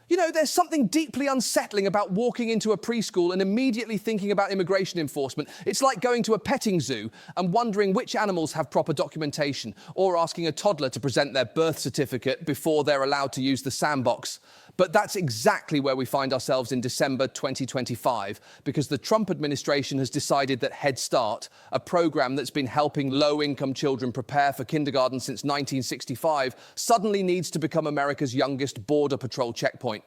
You know, there's something deeply unsettling about walking into a preschool and immediately thinking about immigration enforcement. It's like going to a petting zoo and wondering which animals have proper documentation, or asking a toddler to present their birth certificate before they're allowed to use the sandbox. But that's exactly where we find ourselves in December 2025, because the Trump administration has decided that Head Start, a program that's been helping low-income children prepare for kindergarten since 1965, suddenly needs to become America's youngest Border Patrol checkpoint.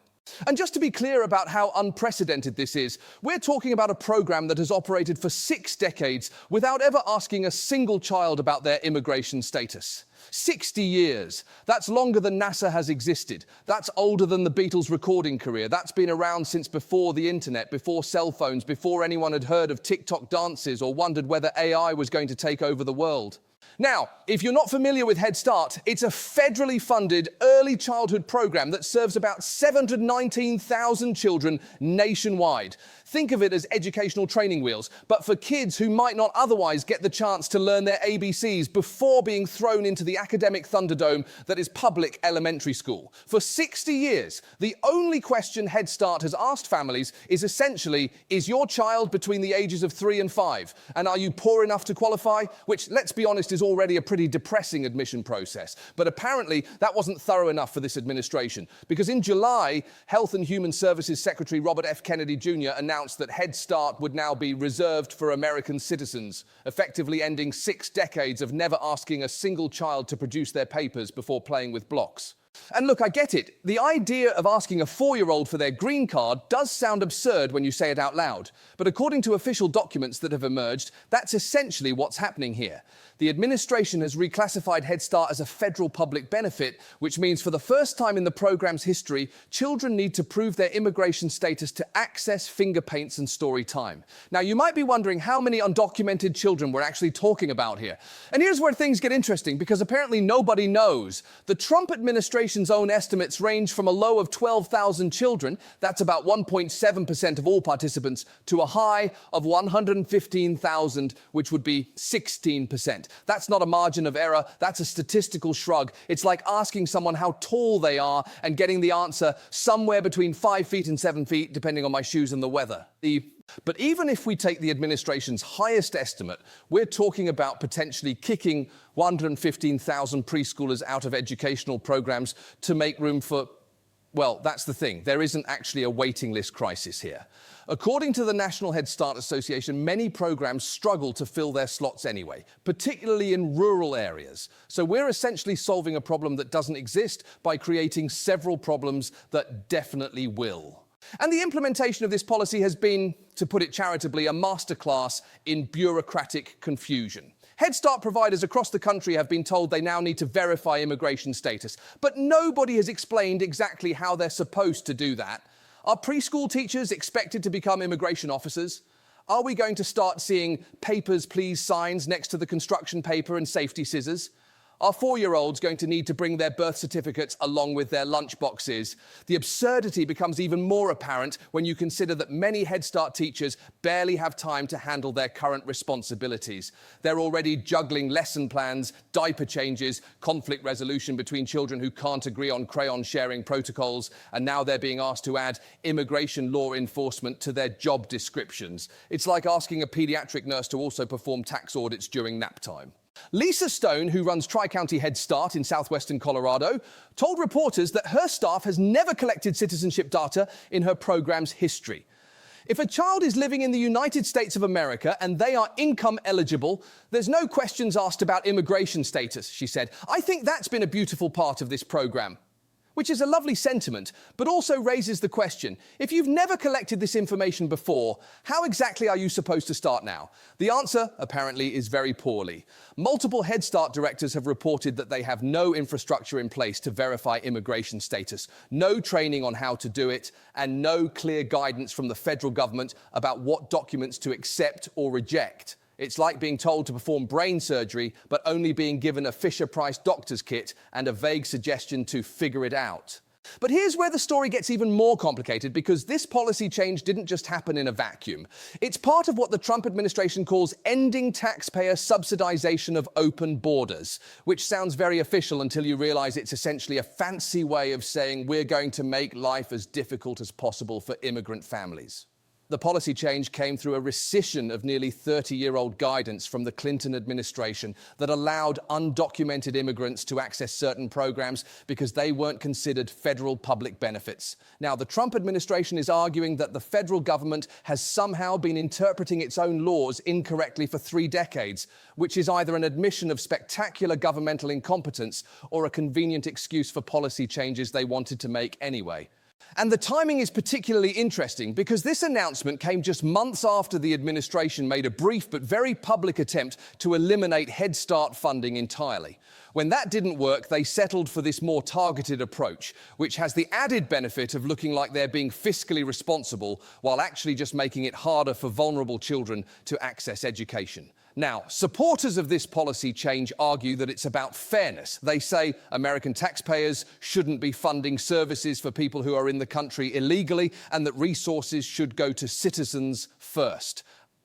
And just to be clear about how unprecedented this is, we're talking about a program that has operated for 6 decades without ever asking a single child about their immigration status. 60 years. That's longer than NASA has existed. That's older than the Beatles' recording career. That's been around since before the internet, before cell phones, before anyone had heard of TikTok dances or wondered whether AI was going to take over the world. Now, if you're not familiar with Head Start, it's a federally funded early childhood program that serves about 719,000 children nationwide. Think of it as educational training wheels, but for kids who might not otherwise get the chance to learn their ABCs before being thrown into the academic thunderdome that is public elementary school. For 60 years, the only question Head Start has asked families is essentially, is your child between the ages of 3 and 5? And are you poor enough to qualify? Which, let's be honest, is already a pretty depressing admission process. But apparently, that wasn't thorough enough for this administration, because in July, Health and Human Services Secretary Robert F. Kennedy Jr. announced that Head Start would now be reserved for American citizens, effectively ending 6 decades of never asking a single child to produce their papers before playing with blocks. And look, I get it. The idea of asking a 4-year-old for their green card does sound absurd when you say it out loud. But according to official documents that have emerged, that's essentially what's happening here. The administration has reclassified Head Start as a federal public benefit, which means for the first time in the program's history, children need to prove their immigration status to access finger paints and story time. Now, you might be wondering how many undocumented children we're actually talking about here. And here's where things get interesting, because apparently nobody knows. The Trump administration's own estimates range from a low of 12,000 children, that's about 1.7% of all participants, to a high of 115,000, which would be 16%. That's not a margin of error, that's a statistical shrug. It's like asking someone how tall they are and getting the answer somewhere between 5 feet and 7 feet, depending on my shoes and the weather. But even if we take the administration's highest estimate, we're talking about potentially kicking 115,000 preschoolers out of educational programs to make room for, well, that's the thing. There isn't actually a waiting list crisis here. According to the National Head Start Association, many programs struggle to fill their slots anyway, particularly in rural areas. So we're essentially solving a problem that doesn't exist by creating several problems that definitely will. And the implementation of this policy has been, to put it charitably, a masterclass in bureaucratic confusion. Head Start providers across the country have been told they now need to verify immigration status, but nobody has explained exactly how they're supposed to do that. Are preschool teachers expected to become immigration officers? Are we going to start seeing papers, please signs next to the construction paper and safety scissors? Are 4-year-olds going to need to bring their birth certificates along with their lunch boxes? The absurdity becomes even more apparent when you consider that many Head Start teachers barely have time to handle their current responsibilities. They're already juggling lesson plans, diaper changes, conflict resolution between children who can't agree on crayon sharing protocols, and now they're being asked to add immigration law enforcement to their job descriptions. It's like asking a pediatric nurse to also perform tax audits during nap time. Lisa Stone, who runs Tri-County Head Start in southwestern Colorado, told reporters that her staff has never collected citizenship data in her program's history. If a child is living in the United States of America and they are income eligible, there's no questions asked about immigration status, she said. I think that's been a beautiful part of this program. Which is a lovely sentiment, but also raises the question, if you've never collected this information before, how exactly are you supposed to start now? The answer, apparently, is very poorly. Multiple Head Start directors have reported that they have no infrastructure in place to verify immigration status, no training on how to do it, and no clear guidance from the federal government about what documents to accept or reject. It's like being told to perform brain surgery, but only being given a Fisher-Price doctor's kit and a vague suggestion to figure it out. But here's where the story gets even more complicated, because this policy change didn't just happen in a vacuum. It's part of what the Trump administration calls ending taxpayer subsidization of open borders, which sounds very official until you realize it's essentially a fancy way of saying we're going to make life as difficult as possible for immigrant families. The policy change came through a rescission of nearly 30-year-old guidance from the Clinton administration that allowed undocumented immigrants to access certain programs because they weren't considered federal public benefits. Now, the Trump administration is arguing that the federal government has somehow been interpreting its own laws incorrectly for 3 decades, which is either an admission of spectacular governmental incompetence or a convenient excuse for policy changes they wanted to make anyway. And the timing is particularly interesting because this announcement came just months after the administration made a brief but very public attempt to eliminate Head Start funding entirely. When that didn't work, they settled for this more targeted approach, which has the added benefit of looking like they're being fiscally responsible while actually just making it harder for vulnerable children to access education. Now, supporters of this policy change argue that it's about fairness. They say American taxpayers shouldn't be funding services for people who are in the country illegally, and that resources should go to citizens first.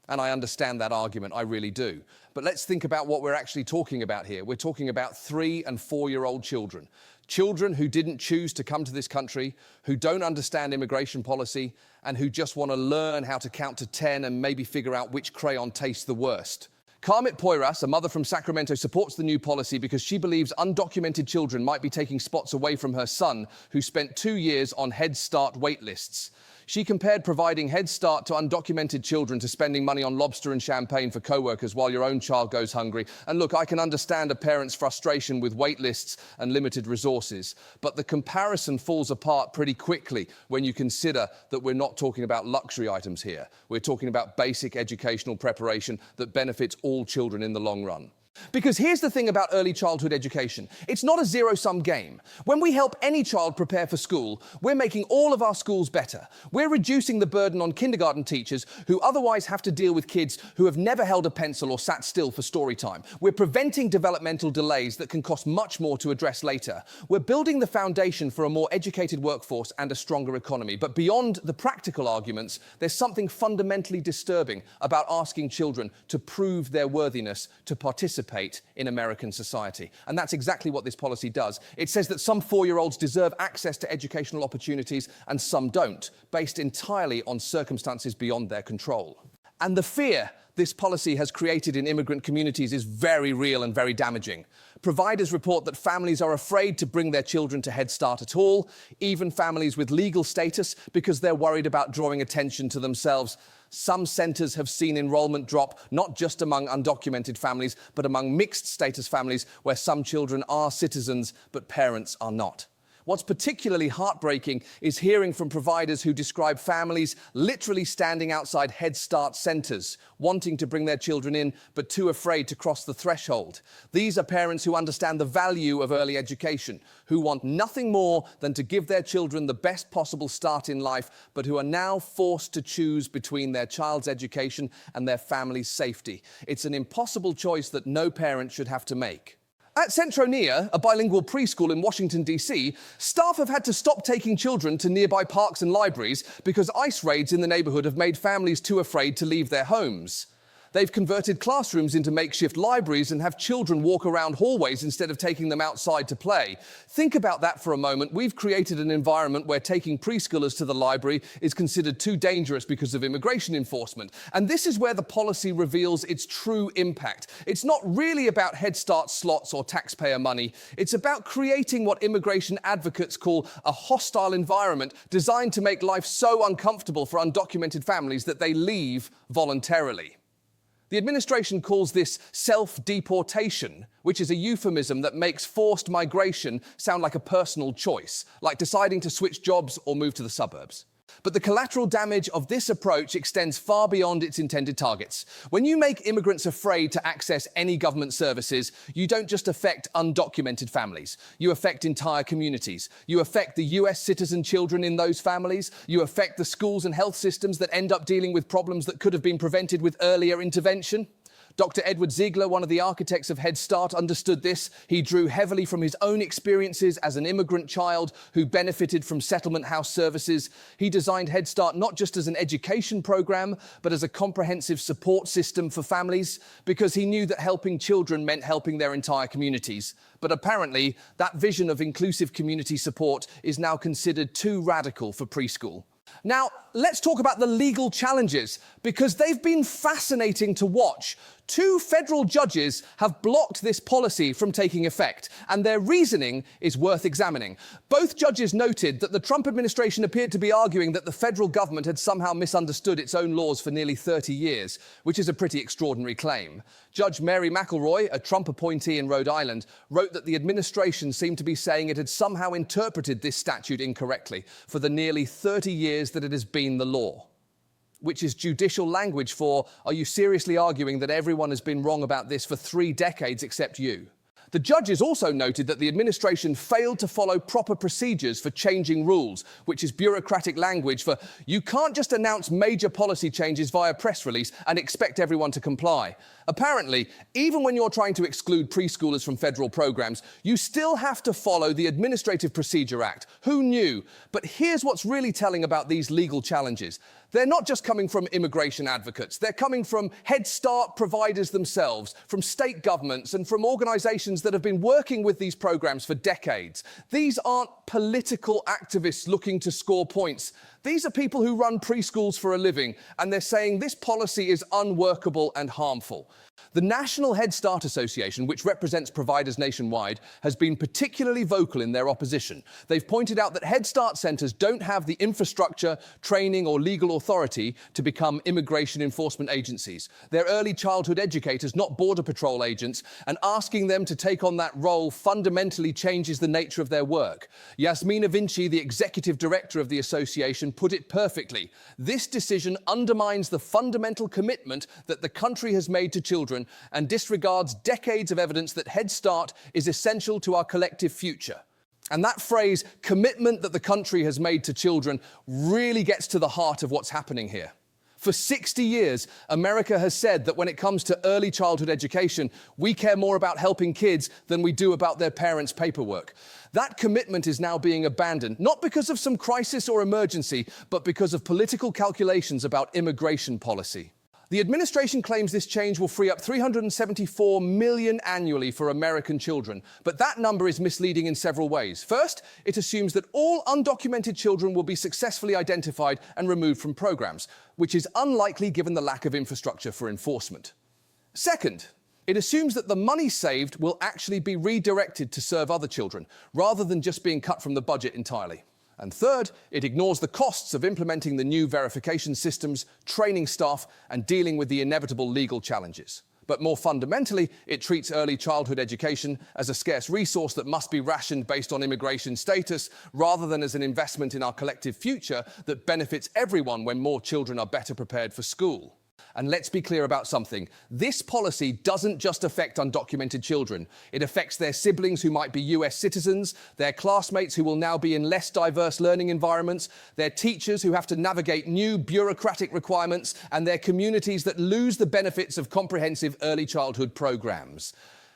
And I understand that argument, I really do. But let's think about what we're actually talking about here. We're talking about 3- and 4-year-old children. Children who didn't choose to come to this country, who don't understand immigration policy, and who just want to learn how to count to 10 and maybe figure out which crayon tastes the worst. Carmit Poyras, a mother from Sacramento, supports the new policy because she believes undocumented children might be taking spots away from her son, who spent 2 years on Head Start wait lists. She compared providing Head Start to undocumented children to spending money on lobster and champagne for co-workers while your own child goes hungry. And look, I can understand a parent's frustration with wait lists and limited resources, but the comparison falls apart pretty quickly when you consider that we're not talking about luxury items here. We're talking about basic educational preparation that benefits all children in the long run. Because here's the thing about early childhood education. It's not a zero-sum game. When we help any child prepare for school, we're making all of our schools better. We're reducing the burden on kindergarten teachers who otherwise have to deal with kids who have never held a pencil or sat still for story time. We're preventing developmental delays that can cost much more to address later. We're building the foundation for a more educated workforce and a stronger economy. But beyond the practical arguments, there's something fundamentally disturbing about asking children to prove their worthiness to participate in American society. And that's exactly what this policy does. It says that some 4-year-olds deserve access to educational opportunities and some don't, based entirely on circumstances beyond their control. And the fear this policy has created in immigrant communities is very real and very damaging. Providers report that families are afraid to bring their children to Head Start at all, even families with legal status, because they're worried about drawing attention to themselves. Some centres have seen enrolment drop, not just among undocumented families, but among mixed status families where some children are citizens but parents are not. What's particularly heartbreaking is hearing from providers who describe families literally standing outside Head Start centres, wanting to bring their children in, but too afraid to cross the threshold. These are parents who understand the value of early education, who want nothing more than to give their children the best possible start in life, but who are now forced to choose between their child's education and their family's safety. It's an impossible choice that no parent should have to make. At Centronia, a bilingual preschool in Washington, D.C., staff have had to stop taking children to nearby parks and libraries because ICE raids in the neighborhood have made families too afraid to leave their homes. They've converted classrooms into makeshift libraries and have children walk around hallways instead of taking them outside to play. Think about that for a moment. We've created an environment where taking preschoolers to the library is considered too dangerous because of immigration enforcement. And this is where the policy reveals its true impact. It's not really about Head Start slots or taxpayer money. It's about creating what immigration advocates call a hostile environment designed to make life so uncomfortable for undocumented families that they leave voluntarily. The administration calls this self-deportation, which is a euphemism that makes forced migration sound like a personal choice, like deciding to switch jobs or move to the suburbs. But the collateral damage of this approach extends far beyond its intended targets. When you make immigrants afraid to access any government services, you don't just affect undocumented families. You affect entire communities. You affect the US citizen children in those families. You affect the schools and health systems that end up dealing with problems that could have been prevented with earlier intervention. Dr. Edward Ziegler, one of the architects of Head Start, understood this. He drew heavily from his own experiences as an immigrant child who benefited from settlement house services. He designed Head Start not just as an education program, but as a comprehensive support system for families, because he knew that helping children meant helping their entire communities. But apparently, that vision of inclusive community support is now considered too radical for preschool. Now, let's talk about the legal challenges, because they've been fascinating to watch. 2 federal judges have blocked this policy from taking effect, and their reasoning is worth examining. Both judges noted that the Trump administration appeared to be arguing that the federal government had somehow misunderstood its own laws for nearly 30 years, which is a pretty extraordinary claim. Judge Mary McElroy, a Trump appointee in Rhode Island, wrote that the administration seemed to be saying it had somehow interpreted this statute incorrectly for the nearly 30 years that it has been the law. Which is judicial language for, are you seriously arguing that everyone has been wrong about this for 3 decades except you? The judges also noted that the administration failed to follow proper procedures for changing rules, which is bureaucratic language for you can't just announce major policy changes via press release and expect everyone to comply. Apparently, even when you're trying to exclude preschoolers from federal programs, you still have to follow the Administrative Procedure Act. Who knew? But here's what's really telling about these legal challenges. They're not just coming from immigration advocates. They're coming from Head Start providers themselves, from state governments, and from organizations that have been working with these programs for decades. These aren't political activists looking to score points. These are people who run preschools for a living, and they're saying this policy is unworkable and harmful. The National Head Start Association, which represents providers nationwide, has been particularly vocal in their opposition. They've pointed out that Head Start centers don't have the infrastructure, training, or legal authority to become immigration enforcement agencies. They're early childhood educators, not Border Patrol agents, and asking them to take on that role fundamentally changes the nature of their work. Yasmina Vinci, the executive director of the association, put it perfectly. This decision undermines the fundamental commitment that the country has made to children and disregards decades of evidence that Head Start is essential to our collective future. And that phrase, commitment that the country has made to children, really gets to the heart of what's happening here. For 60 years, America has said that when it comes to early childhood education, we care more about helping kids than we do about their parents' paperwork. That commitment is now being abandoned, not because of some crisis or emergency, but because of political calculations about immigration policy. The administration claims this change will free up $374 million annually for American children, but that number is misleading in several ways. First, it assumes that all undocumented children will be successfully identified and removed from programs, which is unlikely given the lack of infrastructure for enforcement. Second, it assumes that the money saved will actually be redirected to serve other children, rather than just being cut from the budget entirely. And third, it ignores the costs of implementing the new verification systems, training staff, and dealing with the inevitable legal challenges. But more fundamentally, it treats early childhood education as a scarce resource that must be rationed based on immigration status, rather than as an investment in our collective future that benefits everyone when more children are better prepared for school. And let's be clear about something. This policy doesn't just affect undocumented children. It affects their siblings who might be US citizens, their classmates who will now be in less diverse learning environments, their teachers who have to navigate new bureaucratic requirements, and their communities that lose the benefits of comprehensive early childhood programs.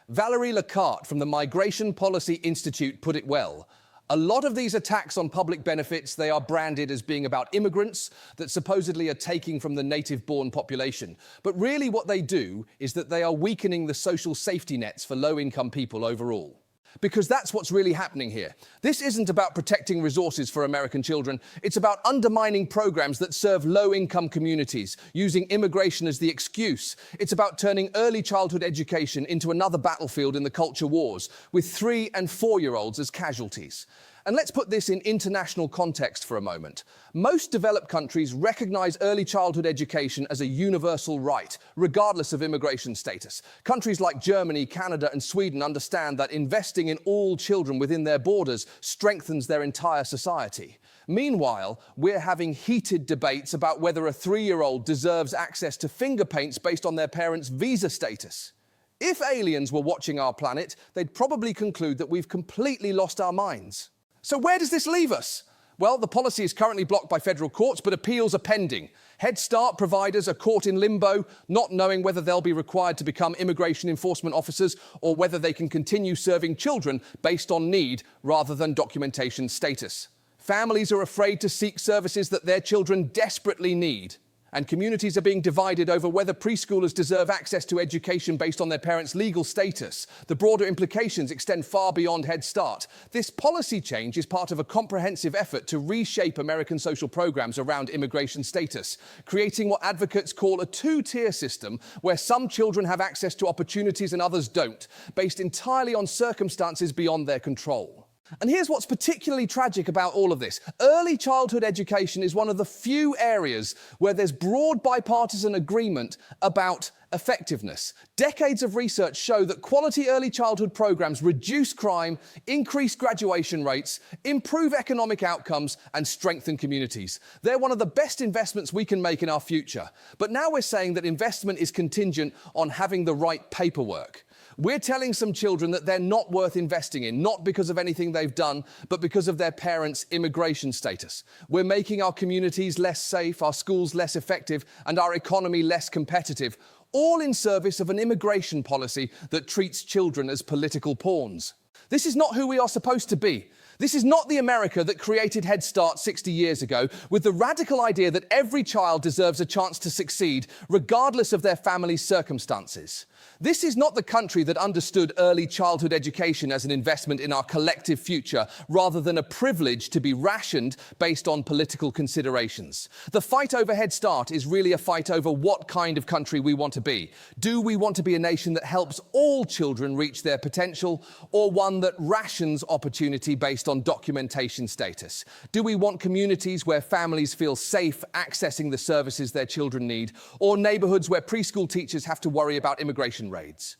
Valerie Lacarte from the Migration Policy Institute put it well. A lot of these attacks on public benefits, they are branded as being about immigrants that supposedly are taking from the native-born population. But really what they do is that they are weakening the social safety nets for low-income people overall. Because that's what's really happening here. This isn't about protecting resources for American children. It's about undermining programs that serve low-income communities, using immigration as the excuse. It's about turning early childhood education into another battlefield in the culture wars, with 3- and 4-year-olds as casualties. And let's put this in international context for a moment. Most developed countries recognize early childhood education as a universal right, regardless of immigration status. Countries like Germany, Canada, and Sweden understand that investing in all children within their borders strengthens their entire society. Meanwhile, we're having heated debates about whether a 3-year-old deserves access to finger paints based on their parents' visa status. If aliens were watching our planet, they'd probably conclude that we've completely lost our minds. So where does this leave us? Well, the policy is currently blocked by federal courts, but appeals are pending. Head Start providers are caught in limbo, not knowing whether they'll be required to become immigration enforcement officers or whether they can continue serving children based on need rather than documentation status. Families are afraid to seek services that their children desperately need. And communities are being divided over whether preschoolers deserve access to education based on their parents' legal status. The broader implications extend far beyond Head Start. This policy change is part of a comprehensive effort to reshape American social programs around immigration status, creating what advocates call a two-tier system where some children have access to opportunities and others don't, based entirely on circumstances beyond their control. And here's what's particularly tragic about all of this. Early childhood education is one of the few areas where there's broad bipartisan agreement about effectiveness. Decades of research show that quality early childhood programs reduce crime, increase graduation rates, improve economic outcomes, and strengthen communities. They're one of the best investments we can make in our future. But now we're saying that investment is contingent on having the right paperwork. We're telling some children that they're not worth investing in, not because of anything they've done, but because of their parents' immigration status. We're making our communities less safe, our schools less effective, and our economy less competitive, all in service of an immigration policy that treats children as political pawns. This is not who we are supposed to be. This is not the America that created Head Start 60 years ago, with the radical idea that every child deserves a chance to succeed, regardless of their family's circumstances. This is not the country that understood early childhood education as an investment in our collective future, rather than a privilege to be rationed based on political considerations. The fight over Head Start is really a fight over what kind of country we want to be. Do we want to be a nation that helps all children reach their potential, or one that rations opportunity based on documentation status? Do we want communities where families feel safe accessing the services their children need, or neighborhoods where preschool teachers have to worry about immigration raids?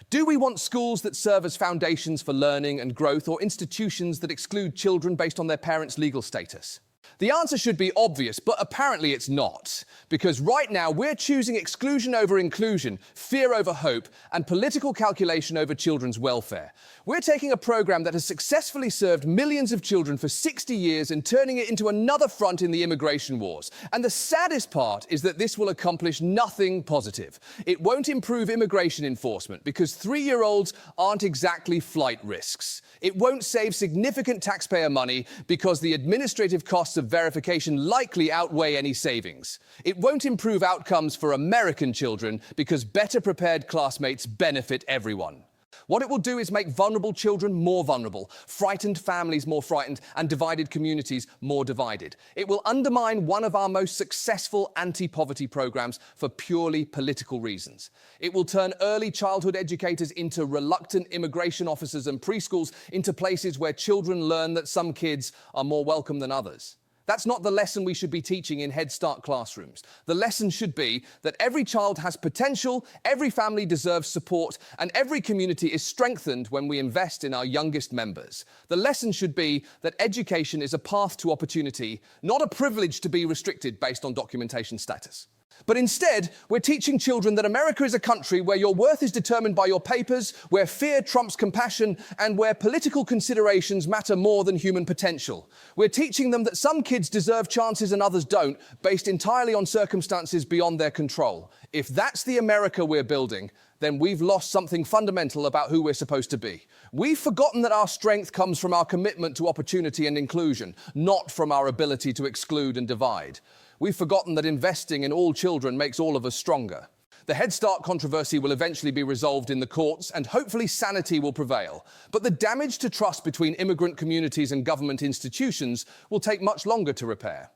Do we want schools that serve as foundations for learning and growth, or institutions that exclude children based on their parents' legal status? The answer should be obvious, but apparently it's not. Because right now we're choosing exclusion over inclusion, fear over hope, and political calculation over children's welfare. We're taking a program that has successfully served millions of children for 60 years and turning it into another front in the immigration wars. And the saddest part is that this will accomplish nothing positive. It won't improve immigration enforcement because 3-year-olds aren't exactly flight risks. It won't save significant taxpayer money because the administrative costs of verification likely outweigh any savings. It won't improve outcomes for American children because better prepared classmates benefit everyone. What it will do is make vulnerable children more vulnerable, frightened families more frightened, and divided communities more divided. It will undermine one of our most successful anti-poverty programs for purely political reasons. It will turn early childhood educators into reluctant immigration officers and preschools into places where children learn that some kids are more welcome than others. That's not the lesson we should be teaching in Head Start classrooms. The lesson should be that every child has potential, every family deserves support, and every community is strengthened when we invest in our youngest members. The lesson should be that education is a path to opportunity, not a privilege to be restricted based on documentation status. But instead, we're teaching children that America is a country where your worth is determined by your papers, where fear trumps compassion, and where political considerations matter more than human potential. We're teaching them that some kids deserve chances and others don't, based entirely on circumstances beyond their control. If that's the America we're building, then we've lost something fundamental about who we're supposed to be. We've forgotten that our strength comes from our commitment to opportunity and inclusion, not from our ability to exclude and divide. We've forgotten that investing in all children makes all of us stronger. The Head Start controversy will eventually be resolved in the courts, and hopefully sanity will prevail. But the damage to trust between immigrant communities and government institutions will take much longer to repair.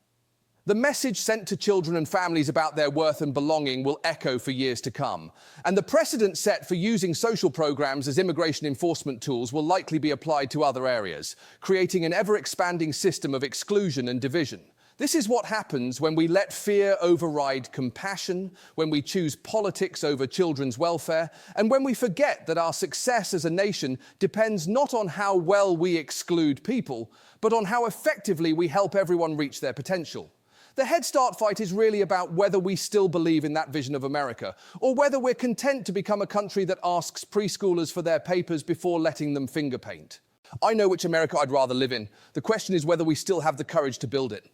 The message sent to children and families about their worth and belonging will echo for years to come. And the precedent set for using social programs as immigration enforcement tools will likely be applied to other areas, creating an ever-expanding system of exclusion and division. This is what happens when we let fear override compassion, when we choose politics over children's welfare, and when we forget that our success as a nation depends not on how well we exclude people, but on how effectively we help everyone reach their potential. The Head Start fight is really about whether we still believe in that vision of America, or whether we're content to become a country that asks preschoolers for their papers before letting them finger paint. I know which America I'd rather live in. The question is whether we still have the courage to build it.